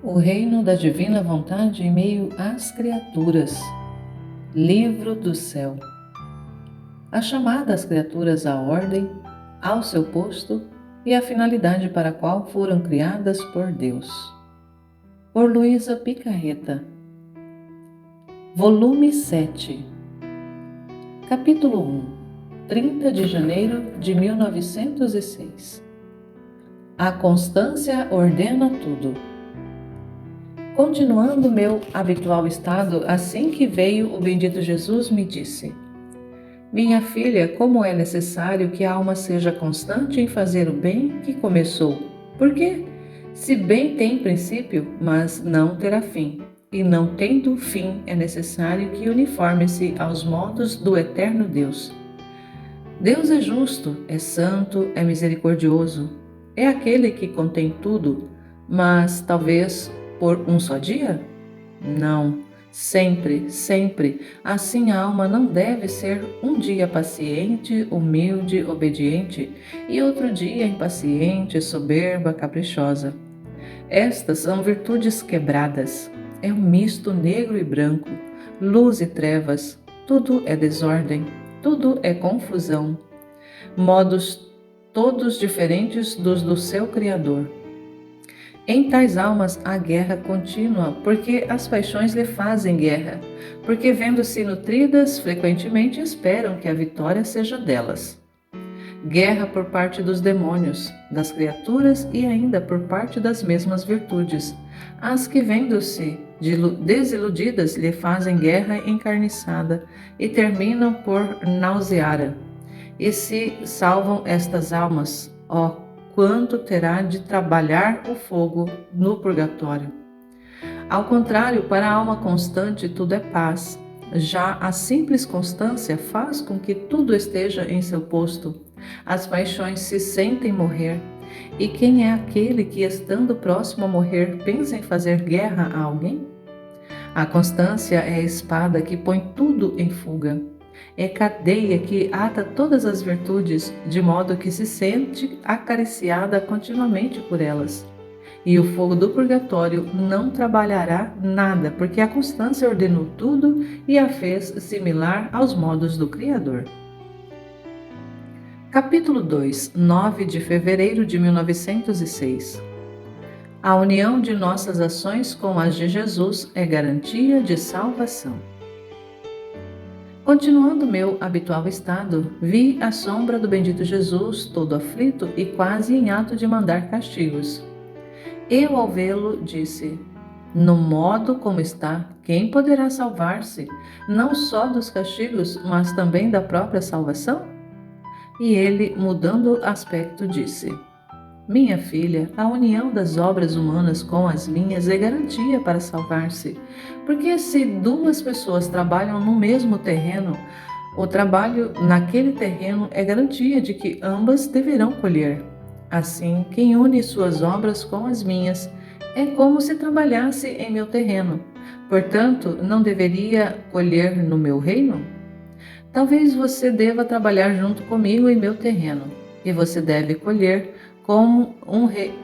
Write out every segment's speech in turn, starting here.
O reino da divina vontade em meio às criaturas. Livro do céu. A chamada às criaturas à ordem, ao seu posto e à finalidade para a qual foram criadas por Deus. Por Luísa Picarreta. Volume 7. Capítulo 1. 30 de janeiro de 1906. A constância ordena tudo. Continuando meu habitual estado, assim que veio o bendito Jesus me disse: minha filha, como é necessário que a alma seja constante em fazer o bem que começou. Porque, se bem tem princípio, mas não terá fim, e não tendo fim, é necessário que uniforme-se aos modos do eterno Deus. Deus é justo, é santo, é misericordioso, é aquele que contém tudo, mas talvez por um só dia? Não, sempre, sempre. Assim a alma não deve ser um dia paciente, humilde, obediente, e outro dia impaciente, soberba, caprichosa. Estas são virtudes quebradas. É um misto negro e branco, luz e trevas, tudo é desordem, tudo é confusão. Modos todos diferentes dos do seu Criador. Em tais almas há guerra contínua, porque as paixões lhe fazem guerra, porque vendo-se nutridas, frequentemente esperam que a vitória seja delas. Guerra por parte dos demônios, das criaturas e ainda por parte das mesmas virtudes, as que vendo-se desiludidas lhe fazem guerra encarniçada e terminam por nauseara. E se salvam estas almas, ó, quanto terá de trabalhar o fogo no purgatório. Ao contrário, para a alma constante tudo é paz. Já a simples constância faz com que tudo esteja em seu posto. As paixões se sentem morrer. E quem é aquele que, estando próximo a morrer, pensa em fazer guerra a alguém? A constância é a espada que põe tudo em fuga. É cadeia que ata todas as virtudes, de modo que se sente acariciada continuamente por elas. E o fogo do purgatório não trabalhará nada, porque a constância ordenou tudo e a fez similar aos modos do Criador. Capítulo 2, 9 de fevereiro de 1906. A união de nossas ações com as de Jesus é garantia de salvação. Continuando meu habitual estado, vi a sombra do bendito Jesus, todo aflito e quase em ato de mandar castigos. Eu, ao vê-lo, disse: no modo como está, quem poderá salvar-se, não só dos castigos, mas também da própria salvação? E ele, mudando aspecto, disse: minha filha, a união das obras humanas com as minhas é garantia para salvar-se, porque se duas pessoas trabalham no mesmo terreno, o trabalho naquele terreno é garantia de que ambas deverão colher. Assim, quem une suas obras com as minhas é como se trabalhasse em meu terreno. Portanto, não deveria colher no meu reino? Talvez você deva trabalhar junto comigo em meu terreno, e você deve colher como um rei.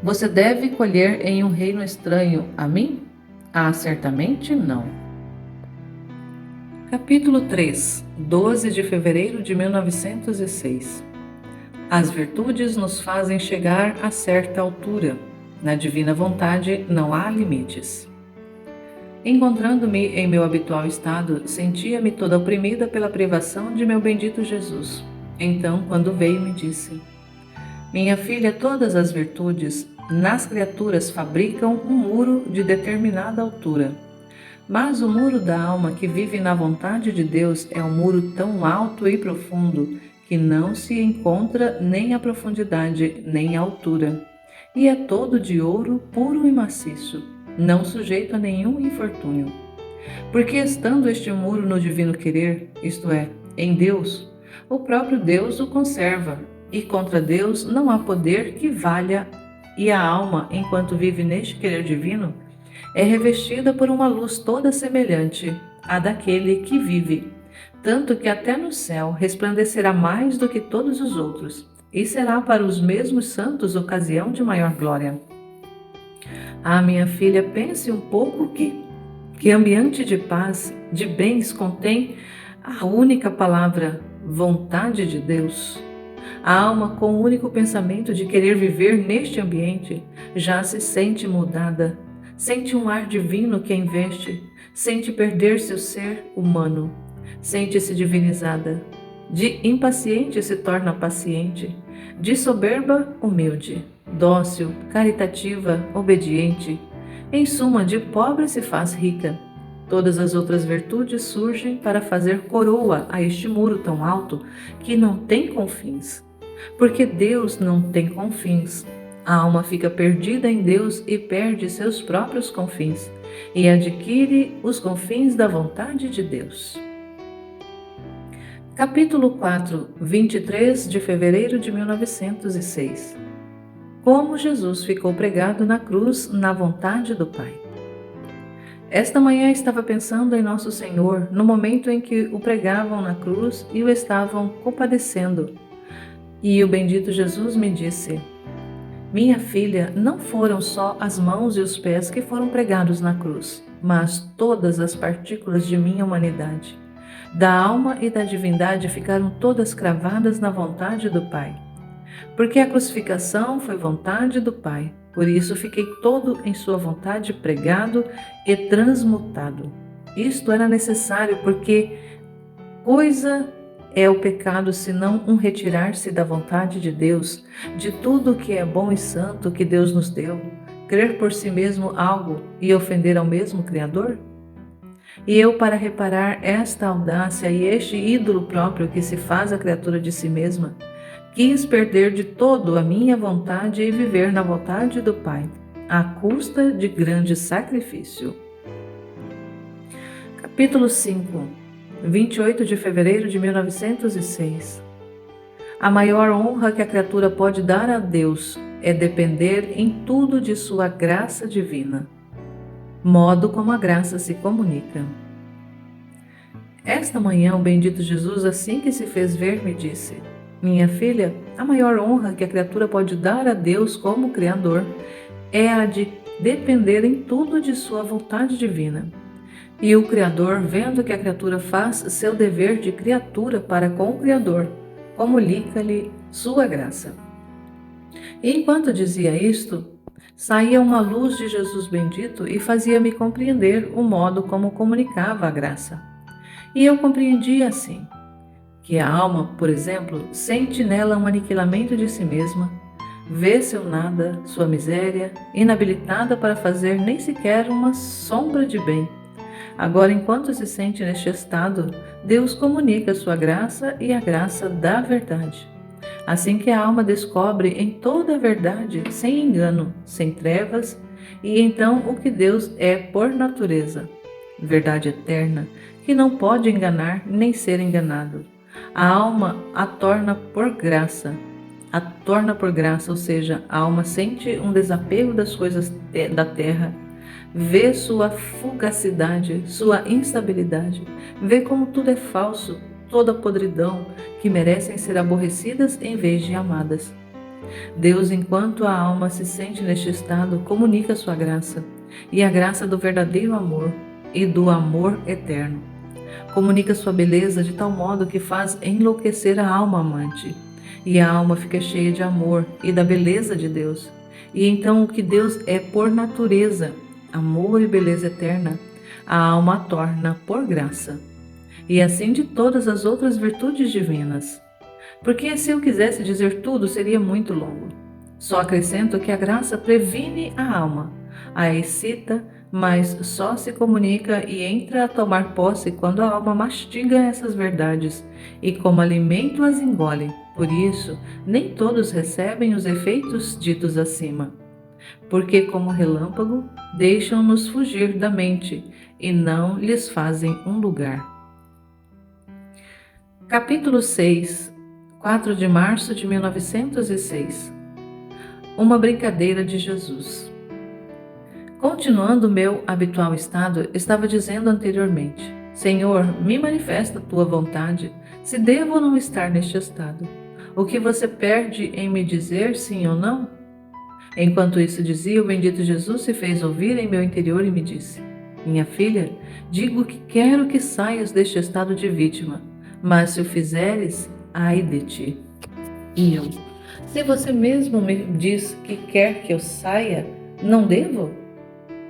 Você deve colher em um reino estranho a mim? Ah, certamente não. Capítulo 3, 12 de fevereiro de 1906. As virtudes nos fazem chegar a certa altura. Na divina vontade não há limites. Encontrando-me em meu habitual estado, sentia-me toda oprimida pela privação de meu bendito Jesus. Então, quando veio, me disse: minha filha, todas as virtudes nas criaturas fabricam um muro de determinada altura. Mas o muro da alma que vive na vontade de Deus é um muro tão alto e profundo que não se encontra nem a profundidade nem a altura. E é todo de ouro puro e maciço, não sujeito a nenhum infortúnio. Porque estando este muro no divino querer, isto é, em Deus, o próprio Deus o conserva, e contra Deus não há poder que valha, e a alma, enquanto vive neste querer divino, é revestida por uma luz toda semelhante à daquele que vive, tanto que até no céu resplandecerá mais do que todos os outros, e será para os mesmos santos ocasião de maior glória. Ah, minha filha, pense um pouco que ambiente de paz, de bens contém a única palavra vontade de Deus. A alma, com o único pensamento de querer viver neste ambiente, já se sente mudada, sente um ar divino que a investe, sente perder seu ser humano, sente-se divinizada. De impaciente se torna paciente, de soberba, humilde, dócil, caritativa, obediente. Em suma, de pobre se faz rica. Todas as outras virtudes surgem para fazer coroa a este muro tão alto que não tem confins. Porque Deus não tem confins. A alma fica perdida em Deus e perde seus próprios confins, e adquire os confins da vontade de Deus. Capítulo 4, 23 de fevereiro de 1906. Como Jesus ficou pregado na cruz na vontade do Pai. Esta manhã estava pensando em Nosso Senhor no momento em que o pregavam na cruz e o estavam compadecendo. E o bendito Jesus me disse: minha filha, não foram só as mãos e os pés que foram pregados na cruz, mas todas as partículas de minha humanidade. Da alma e da divindade ficaram todas cravadas na vontade do Pai. Porque a crucificação foi vontade do Pai, por isso fiquei todo em sua vontade pregado e transmutado. Isto era necessário porque coisa é o pecado senão um retirar-se da vontade de Deus, de tudo que é bom e santo que Deus nos deu, crer por si mesmo algo e ofender ao mesmo Criador? E eu, para reparar esta audácia e este ídolo próprio que se faz a criatura de si mesma, quis perder de todo a minha vontade e viver na vontade do Pai, à custa de grande sacrifício. Capítulo 5, 28 de fevereiro de 1906. A maior honra que a criatura pode dar a Deus é depender em tudo de sua graça divina. Modo como a graça se comunica. Esta manhã o bendito Jesus, assim que se fez ver, me disse: minha filha, a maior honra que a criatura pode dar a Deus como Criador é a de depender em tudo de sua vontade divina. E o Criador, vendo que a criatura faz seu dever de criatura para com o Criador, comunica-lhe sua graça. E enquanto dizia isto, saía uma luz de Jesus bendito e fazia-me compreender o modo como comunicava a graça. E eu compreendia assim, que a alma, por exemplo, sente nela um aniquilamento de si mesma, vê seu nada, sua miséria, inabilitada para fazer nem sequer uma sombra de bem. Agora, enquanto se sente neste estado, Deus comunica sua graça e a graça da verdade. Assim que a alma descobre em toda a verdade, sem engano, sem trevas, e então o que Deus é por natureza, verdade eterna, que não pode enganar nem ser enganado. A alma a torna por graça, ou seja, a alma sente um desapego das coisas da terra, vê sua fugacidade, sua instabilidade, vê como tudo é falso, toda podridão, que merecem ser aborrecidas em vez de amadas. Deus, enquanto a alma se sente neste estado, comunica sua graça, e a graça do verdadeiro amor e do amor eterno. Comunica sua beleza de tal modo que faz enlouquecer a alma amante, e a alma fica cheia de amor e da beleza de Deus. E então o que Deus é por natureza, amor e beleza eterna, a alma a torna por graça. E assim de todas as outras virtudes divinas. Porque se eu quisesse dizer tudo, seria muito longo. Só acrescento que a graça previne a alma, a excita, mas só se comunica e entra a tomar posse quando a alma mastiga essas verdades e como alimento as engole. Por isso, nem todos recebem os efeitos ditos acima. Porque, como relâmpago, deixam-nos fugir da mente e não lhes fazem um lugar. Capítulo 6, 4 de março de 1906. Uma brincadeira de Jesus. Continuando o meu habitual estado, estava dizendo anteriormente: Senhor, me manifesta a tua vontade, se devo ou não estar neste estado. O que você perde em me dizer sim ou não? Enquanto isso dizia, o bendito Jesus se fez ouvir em meu interior e me disse: Minha filha, digo que quero que saias deste estado de vítima, mas se o fizeres, ai de ti. E eu: Se você mesmo me diz que quer que eu saia, não devo?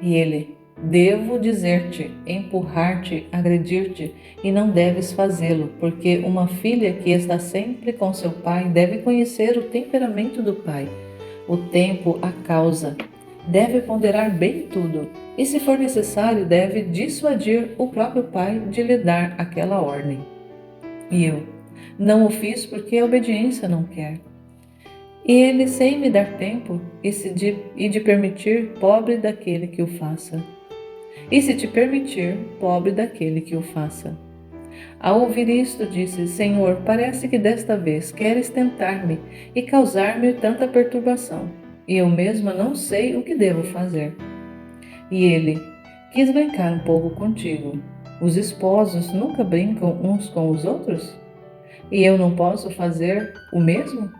E ele: Devo dizer-te, empurrar-te, agredir-te, e não deves fazê-lo, porque uma filha que está sempre com seu pai deve conhecer o temperamento do pai, o tempo, a causa. Deve ponderar bem tudo, e se for necessário, deve dissuadir o próprio pai de lhe dar aquela ordem. E eu: Não o fiz porque a obediência não quer. E ele, sem me dar tempo, e de permitir, pobre daquele que o faça. E se te permitir, pobre daquele que o faça. Ao ouvir isto, disse: Senhor, parece que desta vez queres tentar-me e causar-me tanta perturbação, e eu mesma não sei o que devo fazer. E ele: Quis brincar um pouco contigo. Os esposos nunca brincam uns com os outros? E eu não posso fazer o mesmo?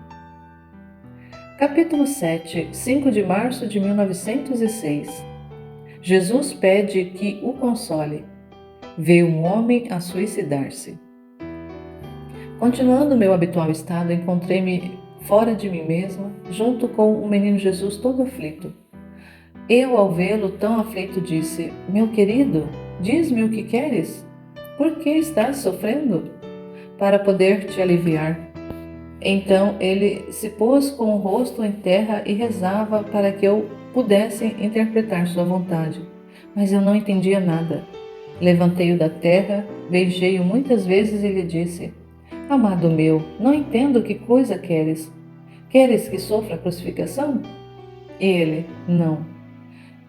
Capítulo 7, 5 de março de 1906. Jesus pede que o console. Vê um homem a suicidar-se. Continuando meu habitual estado, encontrei-me fora de mim mesma, junto com o menino Jesus todo aflito. Eu, ao vê-lo tão aflito, disse: Meu querido, diz-me o que queres? Por que estás sofrendo? Para poder te aliviar. Então ele se pôs com o rosto em terra e rezava para que eu pudesse interpretar sua vontade, mas eu não entendia nada. Levantei-o da terra, beijei-o muitas vezes e lhe disse: Amado meu, não entendo que coisa queres. Queres que sofra a crucificação? E ele: Não.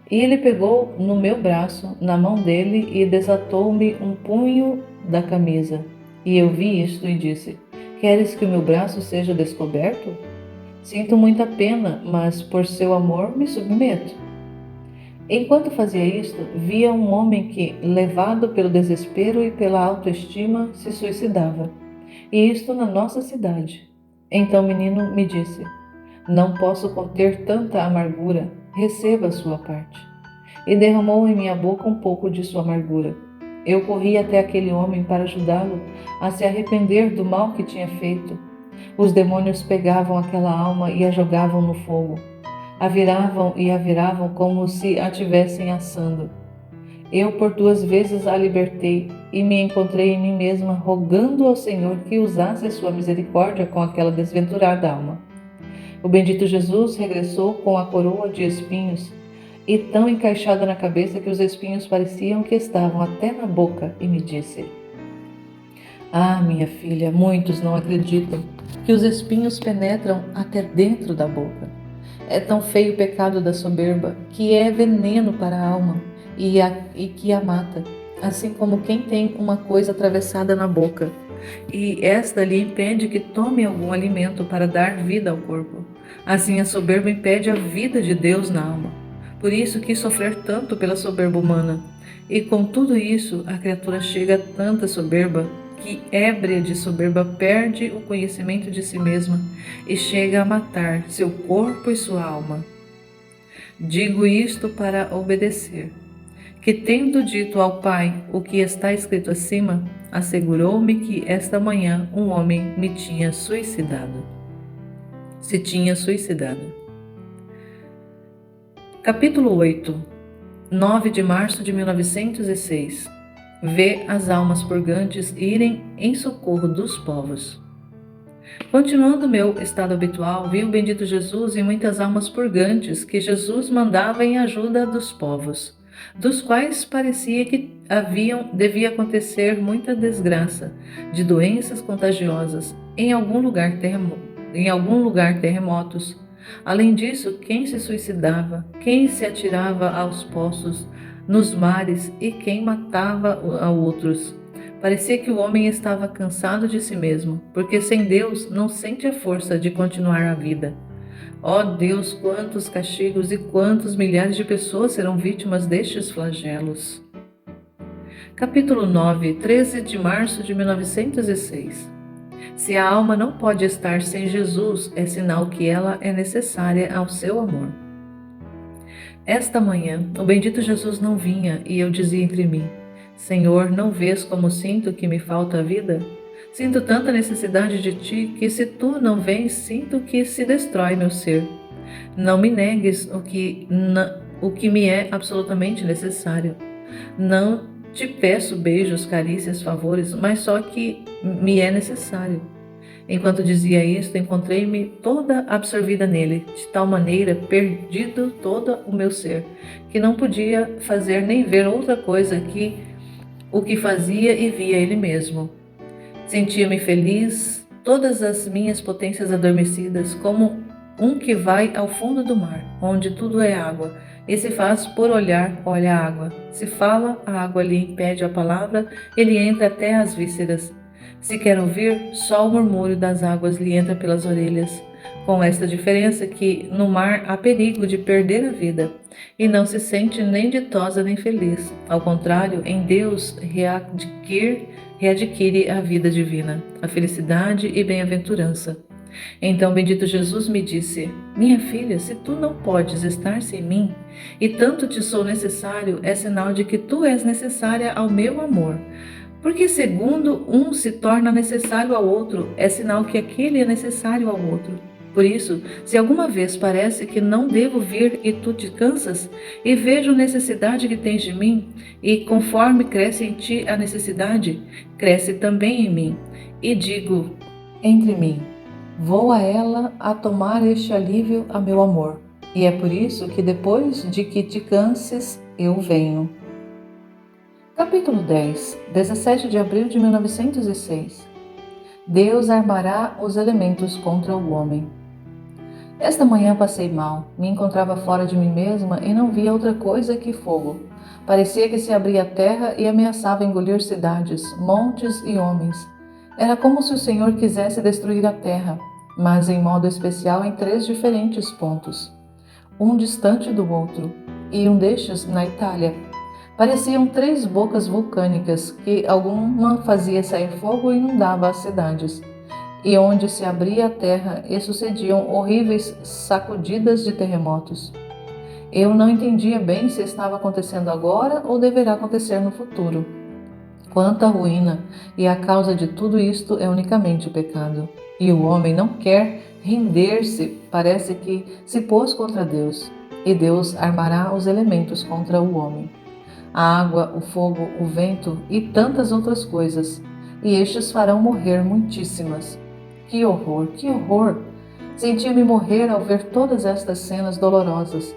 E ele pegou no meu braço, na mão dele, e desatou-me um punho da camisa. E eu vi isto e disse: Queres que o meu braço seja descoberto? Sinto muita pena, mas por seu amor me submeto. Enquanto fazia isto, via um homem que, levado pelo desespero e pela autoestima, se suicidava. E isto na nossa cidade. Então o menino me disse: Não posso conter tanta amargura, receba a sua parte. E derramou em minha boca um pouco de sua amargura. Eu corri até aquele homem para ajudá-lo a se arrepender do mal que tinha feito. Os demônios pegavam aquela alma e a jogavam no fogo. A viravam e a viravam como se a tivessem assando. Eu por 2 vezes a libertei e me encontrei em mim mesma rogando ao Senhor que usasse a sua misericórdia com aquela desventurada alma. O bendito Jesus regressou com a coroa de espinhos e tão encaixada na cabeça que os espinhos pareciam que estavam até na boca, e me disse: Ah, minha filha, muitos não acreditam que os espinhos penetram até dentro da boca. É tão feio o pecado da soberba, que é veneno para a alma e que a mata, assim como quem tem uma coisa atravessada na boca, e esta lhe impede que tome algum alimento para dar vida ao corpo. Assim a soberba impede a vida de Deus na alma. Por isso quis sofrer tanto pela soberba humana. E com tudo isso, a criatura chega a tanta soberba que, ébria de soberba, perde o conhecimento de si mesma e chega a matar seu corpo e sua alma. Digo isto para obedecer, que tendo dito ao Pai o que está escrito acima, assegurou-me que esta manhã um homem me tinha suicidado. Se tinha suicidado. Capítulo 8, 9 de março de 1906. Vê as almas purgantes irem em socorro dos povos. Continuando meu estado habitual, vi o bendito Jesus e muitas almas purgantes que Jesus mandava em ajuda dos povos, dos quais parecia que devia acontecer muita desgraça, de doenças contagiosas, em algum lugar terremotos. Além disso, quem se suicidava, quem se atirava aos poços, nos mares e quem matava a outros. Parecia que o homem estava cansado de si mesmo, porque sem Deus não sente a força de continuar a vida. Ó Deus, quantos castigos e quantos milhares de pessoas serão vítimas destes flagelos. Capítulo 9, 13 de março de 1906. Se a alma não pode estar sem Jesus, é sinal que ela é necessária ao seu amor. Esta manhã, o bendito Jesus não vinha e eu dizia entre mim: Senhor, não vês como sinto que me falta a vida? Sinto tanta necessidade de ti que, se tu não vens, sinto que se destrói meu ser. Não me negues o que me é absolutamente necessário. Não te peço beijos, carícias, favores, mas só que me é necessário. Enquanto dizia isto, encontrei-me toda absorvida nele, de tal maneira perdido todo o meu ser, que não podia fazer nem ver outra coisa que o que fazia e via ele mesmo. Sentia-me feliz, todas as minhas potências adormecidas, como um que vai ao fundo do mar, onde tudo é água, e se faz por olhar, olha a água. Se fala, a água lhe impede a palavra, ele entra até as vísceras. Se quer ouvir, só o murmúrio das águas lhe entra pelas orelhas, com esta diferença que no mar há perigo de perder a vida, e não se sente nem ditosa nem feliz. Ao contrário, em Deus readquire a vida divina, a felicidade e bem-aventurança. Então bendito Jesus me disse: Minha filha, se tu não podes estar sem mim, e tanto te sou necessário, é sinal de que tu és necessária ao meu amor. Porque segundo um se torna necessário ao outro, é sinal que aquele é necessário ao outro. Por isso, se alguma vez parece que não devo vir e tu te cansas, e vejo a necessidade que tens de mim, e conforme cresce em ti a necessidade, cresce também em mim, e digo entre mim: vou a ela a tomar este alívio a meu amor. E é por isso que depois de que te canses, eu venho. Capítulo 10, 17 de abril de 1906. Deus armará os elementos contra o homem. Esta manhã passei mal, me encontrava fora de mim mesma e não via outra coisa que fogo. Parecia que se abria a terra e ameaçava engolir cidades, montes e homens. Era como se o Senhor quisesse destruir a terra, mas em modo especial em 3 diferentes pontos, um distante do outro, e um destes na Itália. Pareciam 3 bocas vulcânicas que alguma fazia sair fogo e inundava as cidades, e onde se abria a terra e sucediam horríveis sacudidas de terremotos. Eu não entendia bem se estava acontecendo agora ou deverá acontecer no futuro. Quanta ruína! E a causa de tudo isto é unicamente o pecado. E o homem não quer render-se, parece que se pôs contra Deus, e Deus armará os elementos contra o homem. A água, o fogo, o vento e tantas outras coisas, e estes farão morrer muitíssimas. Que horror, que horror! Sentia-me morrer ao ver todas estas cenas dolorosas.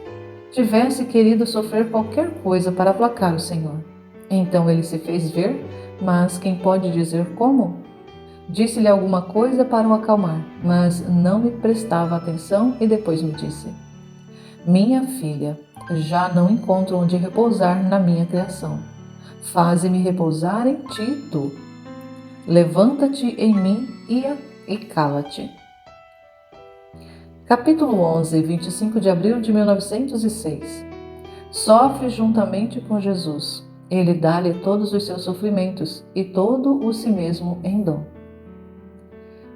Tivesse querido sofrer qualquer coisa para aplacar o Senhor. Então ele se fez ver, mas quem pode dizer como? Disse-lhe alguma coisa para o acalmar, mas não me prestava atenção e depois me disse: Minha filha, já não encontro onde repousar na minha criação. Faze-me repousar em ti, tu. Levanta-te em mim e cala-te. Capítulo 11, 25 de abril de 1906. Sofre juntamente com Jesus. Ele dá-lhe todos os seus sofrimentos e todo o si mesmo em dom.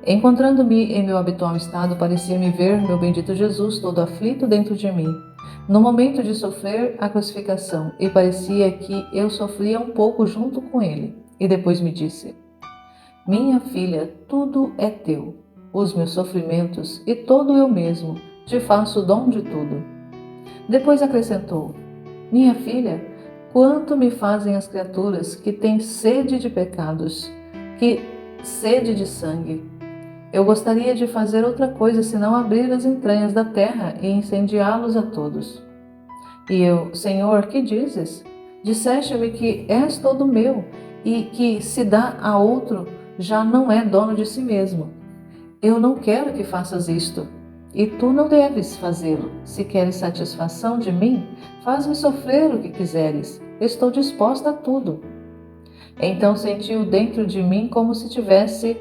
Encontrando-me em meu habitual estado, parecia-me ver meu bendito Jesus todo aflito dentro de mim, no momento de sofrer a crucificação, e parecia que eu sofria um pouco junto com ele. E depois me disse: Minha filha, tudo é teu, os meus sofrimentos e todo eu mesmo, te faço dom de tudo. Depois acrescentou: Minha filha, quanto me fazem as criaturas que têm sede de pecados, que sede de sangue. Eu gostaria de fazer outra coisa senão abrir as entranhas da terra e incendiá-los a todos. E eu: Senhor, que dizes? Disseste-me que és todo meu e que se dá a outro já não é dono de si mesmo. Eu não quero que faças isto, e tu não deves fazê-lo. Se queres satisfação de mim, faz-me sofrer o que quiseres. Estou disposta a tudo. Então senti-o dentro de mim como se tivesse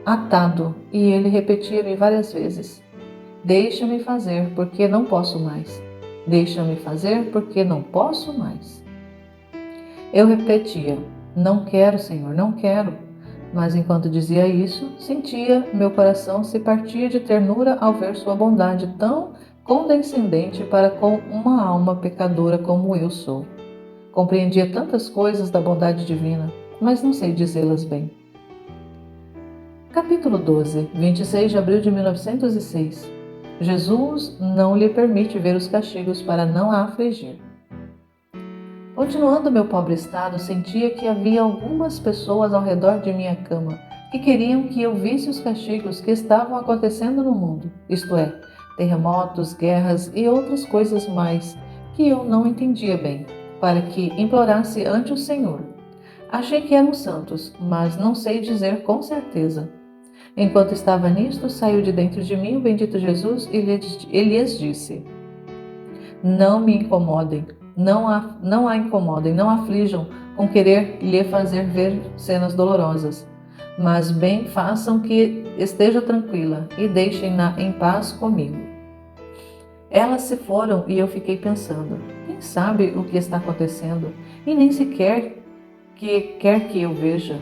atado, e ele repetia-me várias vezes: Deixa-me fazer, porque não posso mais. Deixa-me fazer, porque não posso mais. Eu repetia: Não quero, Senhor, não quero. Mas enquanto dizia isso, sentia meu coração se partir de ternura ao ver sua bondade tão condescendente para com uma alma pecadora como eu sou. Compreendia tantas coisas da bondade divina, mas não sei dizê-las bem. Capítulo 12, 26 de abril de 1906. Jesus não lhe permite ver os castigos para não a afligir. Continuando meu pobre estado, sentia que havia algumas pessoas ao redor de minha cama que queriam que eu visse os castigos que estavam acontecendo no mundo, isto é, terremotos, guerras e outras coisas mais que eu não entendia bem, para que implorasse ante o Senhor. Achei que eram santos, mas não sei dizer com certeza. Enquanto estava nisto, saiu de dentro de mim o bendito Jesus e lhes disse: Não me incomodem, não a incomodem, não a aflijam com querer lhe fazer ver cenas dolorosas, mas bem façam que esteja tranquila e deixem-na em paz comigo. Elas se foram e eu fiquei pensando: quem sabe o que está acontecendo e nem sequer quer que eu veja.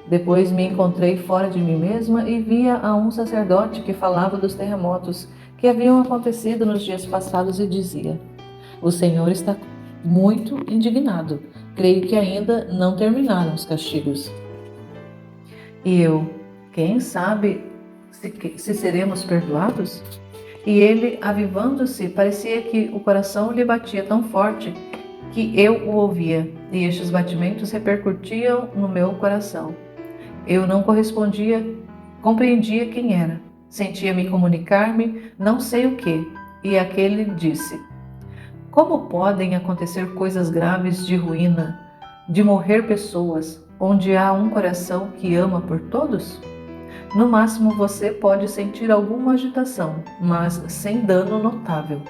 Depois me encontrei fora de mim mesma e via a um sacerdote que falava dos terremotos que haviam acontecido nos dias passados e dizia: O Senhor está muito indignado. Creio que ainda não terminaram os castigos. E eu: quem sabe se seremos perdoados? E ele, avivando-se, parecia que o coração lhe batia tão forte que eu o ouvia, e estes batimentos repercutiam no meu coração. Eu não compreendia quem era. Sentia-me comunicar-me, não sei o que, e aquele disse: Como podem acontecer coisas graves de ruína, de morrer pessoas, onde há um coração que ama por todos? No máximo você pode sentir alguma agitação, mas sem dano notável.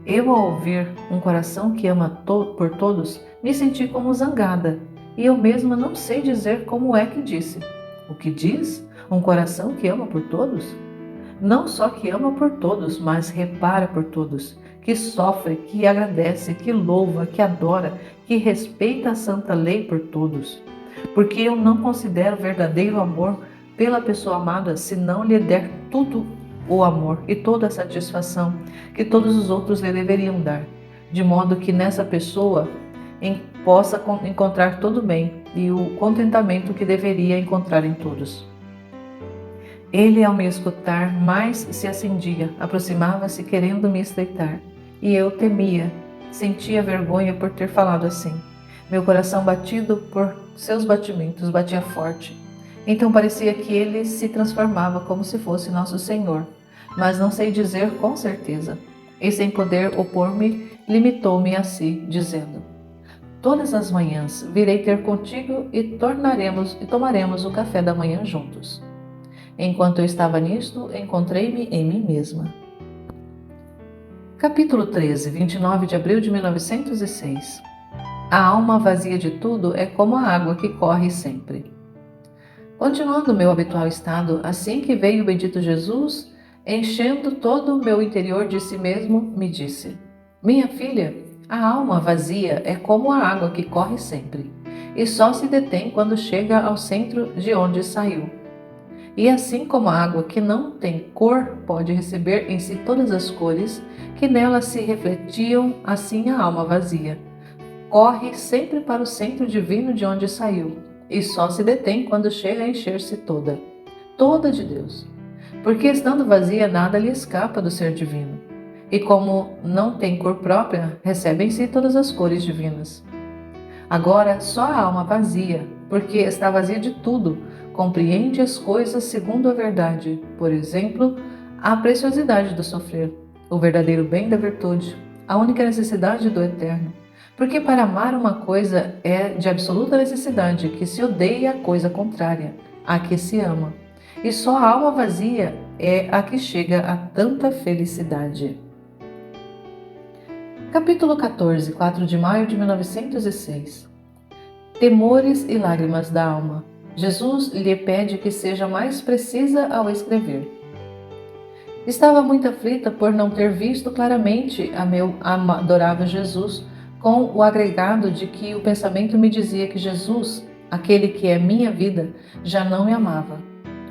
Eu, ao ouvir um coração que ama por todos, me senti como zangada, e eu mesma não sei dizer como é que disse. O que diz? Um coração que ama por todos? Não só que ama por todos, mas repara por todos, que sofre, que agradece, que louva, que adora, que respeita a santa lei por todos. Porque eu não considero verdadeiro amor pela pessoa amada se não lhe der tudo o amor e toda a satisfação que todos os outros lhe deveriam dar, de modo que nessa pessoa possa encontrar todo o bem e o contentamento que deveria encontrar em todos. Ele, ao me escutar, mais se acendia, aproximava-se querendo me estreitar, e eu temia, sentia vergonha por ter falado assim. Meu coração, batido por seus batimentos, batia forte. Então parecia que ele se transformava como se fosse nosso Senhor, mas não sei dizer com certeza. E sem poder opor-me, limitou-me a si, dizendo: Todas as manhãs virei ter contigo e tomaremos o café da manhã juntos. Enquanto eu estava nisto, encontrei-me em mim mesma. Capítulo 13, 29 de abril de 1906. A alma vazia de tudo é como a água que corre sempre. Continuando meu habitual estado, assim que veio o bendito Jesus, enchendo todo o meu interior de si mesmo, me disse: Minha filha, a alma vazia é como a água que corre sempre, e só se detém quando chega ao centro de onde saiu. E assim como a água que não tem cor pode receber em si todas as cores que nela se refletiam, assim a alma vazia corre sempre para o centro divino de onde saiu, e só se detém quando chega a encher-se toda de Deus. Porque estando vazia, nada lhe escapa do ser divino. E como não tem cor própria, recebe em si todas as cores divinas. Agora, só a alma vazia, porque está vazia de tudo, compreende as coisas segundo a verdade, por exemplo, a preciosidade do sofrer, o verdadeiro bem da virtude, a única necessidade do eterno. Porque para amar uma coisa é de absoluta necessidade que se odeie a coisa contrária, a que se ama. E só a alma vazia é a que chega a tanta felicidade. Capítulo 14, 4 de maio de 1906. Temores e lágrimas da alma. Jesus lhe pede que seja mais precisa ao escrever. Estava muito aflita por não ter visto claramente a meu adorável Jesus, com o agregado de que o pensamento me dizia que Jesus, aquele que é minha vida, já não me amava.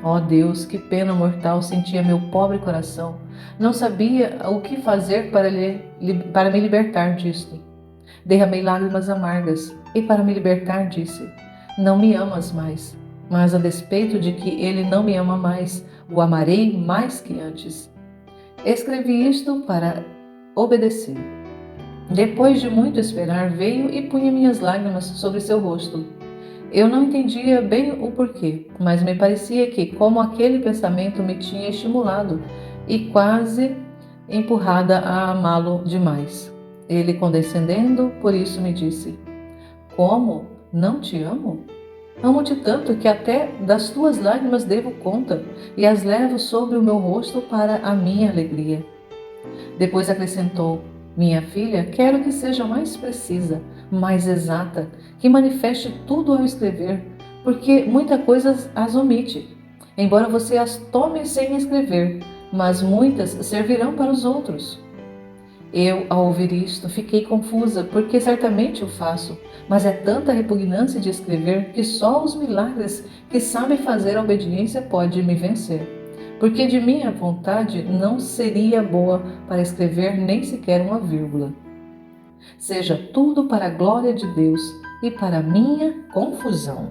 Ó Deus, que pena mortal sentia meu pobre coração Não sabia o que fazer para me libertar disto. Derramei lágrimas amargas e, para me libertar, disse: Não me amas mais. Mas, a despeito de que ele não me ama mais, o amarei mais que antes. Escrevi isto para obedecer. Depois de muito esperar, veio e punha minhas lágrimas sobre seu rosto. Eu não entendia bem o porquê, mas me parecia que, como aquele pensamento me tinha estimulado e quase empurrada a amá-lo demais. Ele, condescendendo, por isso me disse: Como? Não te amo? Amo-te tanto que até das tuas lágrimas devo conta e as levo sobre o meu rosto para a minha alegria. Depois acrescentou: Minha filha, quero que seja mais precisa, mais exata, que manifeste tudo ao escrever, porque muita coisa as omite, embora você as tome sem escrever, mas muitas servirão para os outros. Eu, ao ouvir isto, fiquei confusa, porque certamente o faço, mas é tanta repugnância de escrever que só os milagres que sabe fazer a obediência pode me vencer. Porque de minha vontade não seria boa para escrever nem sequer uma vírgula. Seja tudo para a glória de Deus e para a minha confusão.